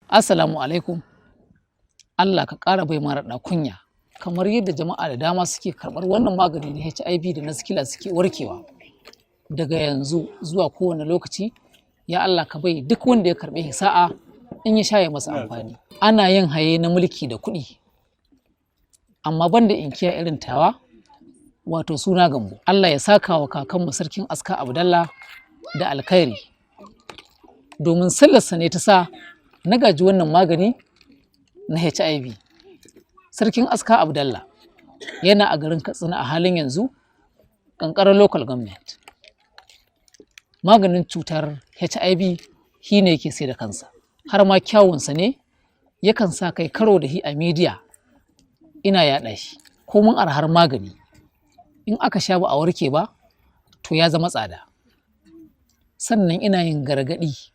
Assalamu alaikum. Allah ka ƙara bai mara kunya. Kamar yadda jama'a da dama suke karɓar wannan magani na HIV da na sikila suke warkewa. Daga yanzu zuwa kowane lokaci, ya Allah ka bai duk wanda ya karɓe sa'a in ya sha ya masa amfani. Ana yin haye na mulki da kuɗi, amma banda inkiya irin tawa, wato suna Gambo. Allah ya saka wa kakanmu sarkin aska Abdallah da alkhairi. Domin sallarsa ne ta sa na gaji wannan magani na HIV. Sarkin aska Abdallah yana a garin Katsina a halin yanzu, ƙanƙarar local government. Maganin cutar HIV shi ne yake sai da kansa, har ma kyawunsa ne yakan sa kai karo da shi a media ina yaɗa shi. Ko mun arhar magani in aka sha ba a warke ba, to ya zama tsada. Sannan ina yin gargaɗi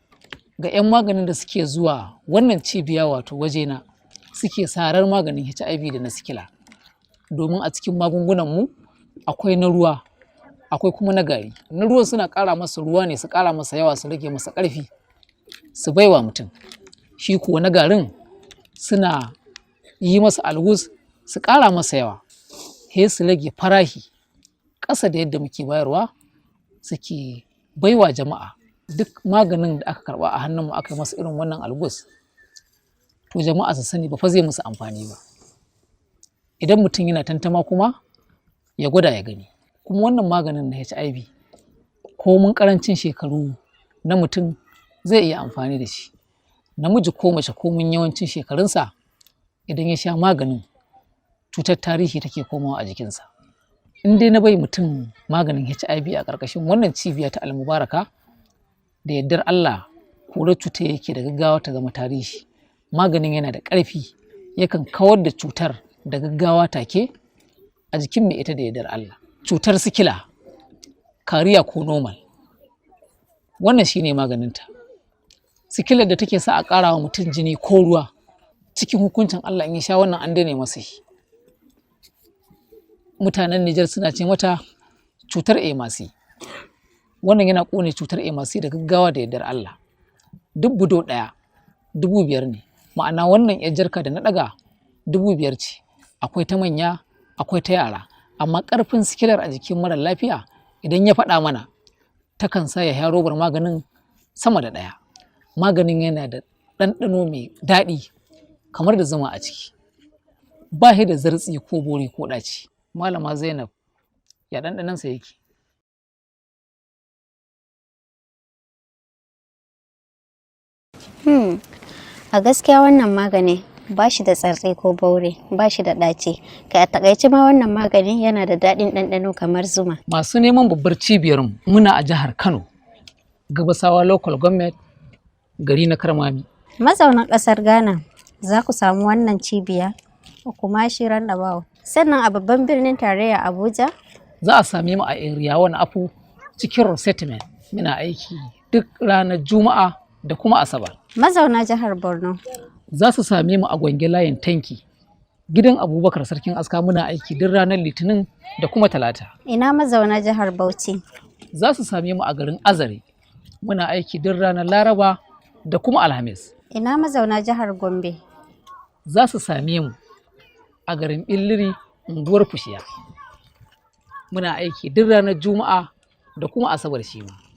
ga 'yan maganin da suke zuwa wannan cibiya wato wajena suke sarar maganin HIV da na sikila, domin a cikin magungunanmu akwai na ruwa akwai kuma na gari. Na ruwan suna ƙara masa ruwa ne, su ƙara masa yawa, su rage masa ƙarfi, su baiwa mutum. Shi kuwa na garin suna yi masa algus, su ƙara masa yawa, he su rage farahi ƙasa da yadda muke bayarwa, suke baiwa jama'a. Duk maganin da aka karɓa a hannunmu aka yi masa irin wannan algus, to jama'a su sani ba fa zai musu amfani ba. Idan mutum yana tantama kuma ya gwada ya gani. Kuma wannan maganin na HIV ko mun ƙarancin shekaru na mutum zai iya amfani da shi. Namiji ko mace ko mun yawancin shekarunsa, idan ya sha maganin, cutar tarihi take komawa a jikinsa. In dai na bai mutum maganin HIV a ƙarƙashin wannan cibiya ta Almubaraka, da yardar Allah korar cutar yake da gaggawa ta zama tarihi. Maganin yana da ƙarfi, yakan kawar da cutar da gaggawa take a jikin mai ita da yardar Allah. Cutar sikila, kariya ko normal, wannan shine maganinta. Sikilar da take sa a ƙara wa mutum jini ko ruwa, cikin hukuncin Allah in ya sha wannan an daina masa shi. Mutanen Nijar suna ce mata cutar emasi. Wannan yana ƙone cutar emasi da gaggawa da yardar Allah. Duk budo ɗaya 5,000 ne, ma'ana wannan 'yar jarka da na ɗaga 5,000 ce. Akwai ta manya akwai ta yara, amma ƙarfin sikilar a jikin mara lafiya idan ya faɗa mana, takan sa ya sha robar maganin sama da ɗaya. Maganin yana da ɗanɗano mai daɗi kamar da zuma a ciki, ba shi da zartsi ko bori ko ɗaci. Malama Zainab, ya ɗanɗanonsa yake? A gaskiya wannan magani ba shi da tsartsi ko baure, ba shi da ɗaci. Kai a takaice ma wannan magani yana da daɗin ɗanɗano kamar zuma. Masu neman babbar cibiyar muna a jihar Kano, Gabasawa local government, gari na Karmami. Mazaunan ƙasar Ghana za ku samu wannan cibiya a Kumashi Roundabout. Sannan a babban birnin tarayya Abuja za a same mu a area wani afu cikin resettlement. Muna aiki duk ranar Juma'a da kuma Asabar. Mazauna jihar Borno za su same mu a Gwange layin tanki, gidan Abubakar sarkin aska. Muna aiki duk ranar Litinin da kuma Talata. Ina mazauna jihar Bauchi za su same mu a garin Azare. Muna aiki duk ranar Laraba da kuma Alhamis. Ina mazauna jihar Gombe za su same mu a garin Billiri, unguwar Fushiya. Muna aiki duk ranar Juma'a da kuma Asabar shi ma.